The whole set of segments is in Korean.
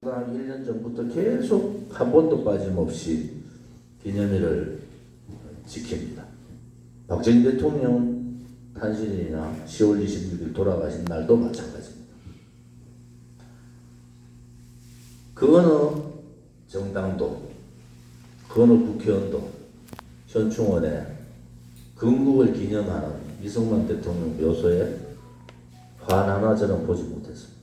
한 1년 전부터 계속 한 번도 빠짐없이 기념일을 지킵니다. 박정희 대통령 탄신일이나 10월 26일 돌아가신 날도 마찬가지입니다. 그 어느 정당도, 그 어느 국회의원도 현충원에 건국을 기념하는 이승만 대통령 묘소에 관 하나 저는 보지 못했습니다.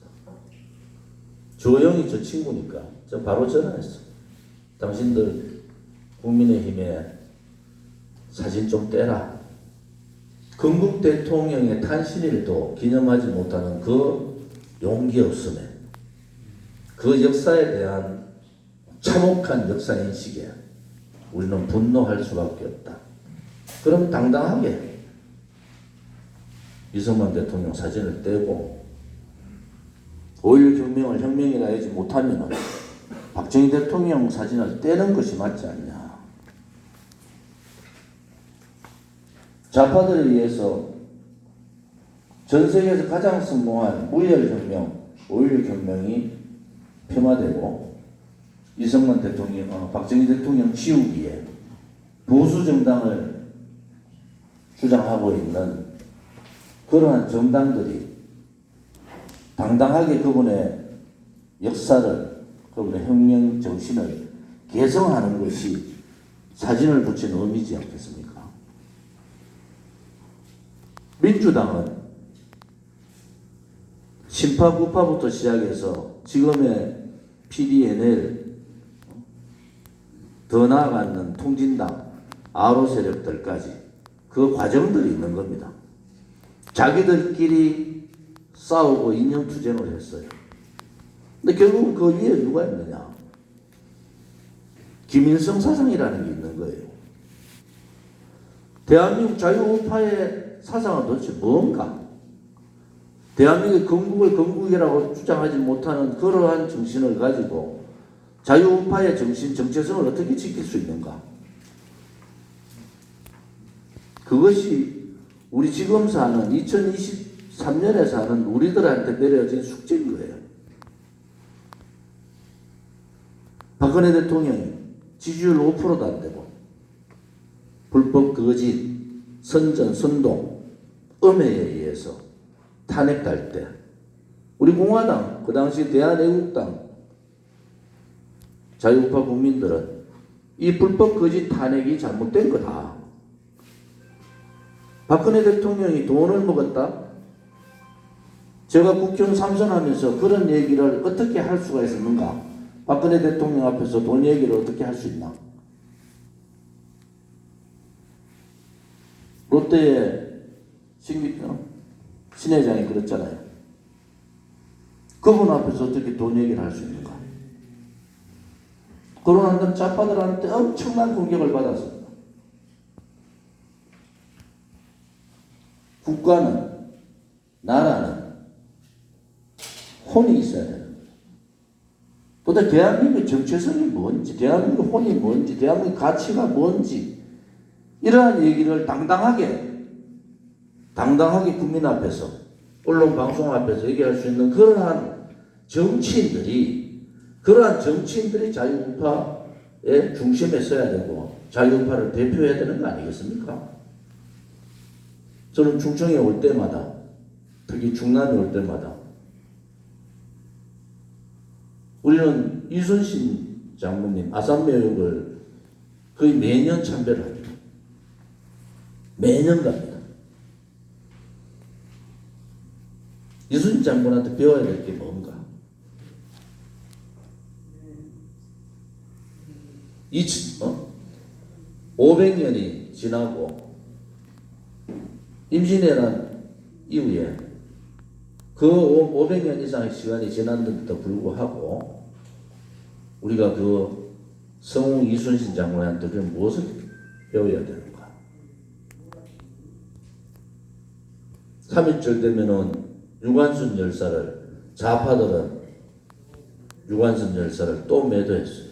조영이 저 친구니까 저 바로 전화했어. 당신들 국민의힘에 사진 좀 떼라. 건국 대통령의 탄신일도 기념하지 못하는 그 용기 없음에, 그 역사에 대한 참혹한 역사인식에 우리는 분노할 수밖에 없다. 그럼 당당하게 이승만 대통령 사진을 떼고 5.16 혁명을 혁명이라 하지 못하면 박정희 대통령 사진을 떼는 것이 맞지 않냐. 좌파들에 의해서 전 세계에서 가장 성공한 무혈혁명, 5.16 혁명이 폄하되고 이승만 대통령, 박정희 대통령 지우기에 보수 정당을 주장하고 있는 그러한 정당들이 당당하게 그분의 역사를, 그분의 혁명 정신을 개성하는 것이 사진을 붙이는 의미지 않겠습니까? 민주당은 신파구파부터 시작해서 지금의 PDNL, 더 나아가는 통진당, 아로 세력들까지 그 과정들이 있는 겁니다. 자기들끼리 싸우고 이념투쟁을 했어요. 근데 결국은 그 위에 누가 있느냐? 김일성 사상이라는 게 있는 거예요. 대한민국 자유우파의 사상은 도대체 뭔가? 대한민국의 건국을 건국이라고 주장하지 못하는 그러한 정신을 가지고 자유우파의 정신, 정체성을 어떻게 지킬 수 있는가? 그것이 우리 지금 사는 2023년에 사는 우리들한테 내려진 숙제인 거예요. 박근혜 대통령이 지지율 5%도 안 되고 불법 거짓, 선전, 선동, 음해에 의해서 탄핵될 때 우리 공화당, 그 당시 대한애국당 자유우파 국민들은 이 불법 거짓 탄핵이 잘못된 거다. 박근혜 대통령이 돈을 먹었다? 제가 국회의원 3선하면서 그런 얘기를 어떻게 할 수가 있었는가? 박근혜 대통령 앞에서 돈 얘기를 어떻게 할 수 있나? 롯데의 신 회장이 그랬잖아요. 그분 앞에서 어떻게 돈 얘기를 할 수 있는가? 그러한 좌파들한테 엄청난 공격을 받았습니다. 국가는, 나라는 혼이 있어야 되는 거예요. 도대체 대한민국의 정체성이 뭔지, 대한민국 혼이 뭔지, 대한민국 가치가 뭔지, 이러한 얘기를 당당하게 국민 앞에서, 언론 방송 앞에서 얘기할 수 있는 그러한 정치인들이 자유우파의 중심에 서야 되고 자유우파를 대표해야 되는 거 아니겠습니까? 저는 충청에 올 때마다, 특히 충남에 올 때마다 우리는 이순신 장모님 아산매역을 거의 매년 참배를 합니다. 매년 갑니다. 이순신 장군한테 배워야 될 게 뭔가? 500년이 지나고 임진왜란 이후에 그 500년 이상의 시간이 지났는데도 불구하고 우리가 그 성웅 이순신 장군한테 무엇을 배워야 되는가? 3.1절 되면은 유관순 열사를, 좌파들은 유관순 열사를 또 매도했어요.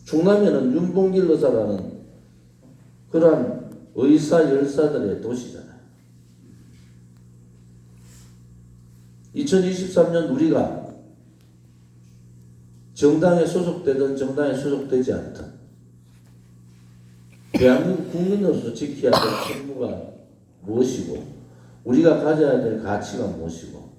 충남에는 윤봉길 의사라는 그러한 의사 열사들의 도시잖아요. 2023년 우리가 정당에 소속되든 정당에 소속되지 않든 대한민국 국민으로서 지켜야 될 책무가 무엇이고 우리가 가져야 될 가치가 무엇이고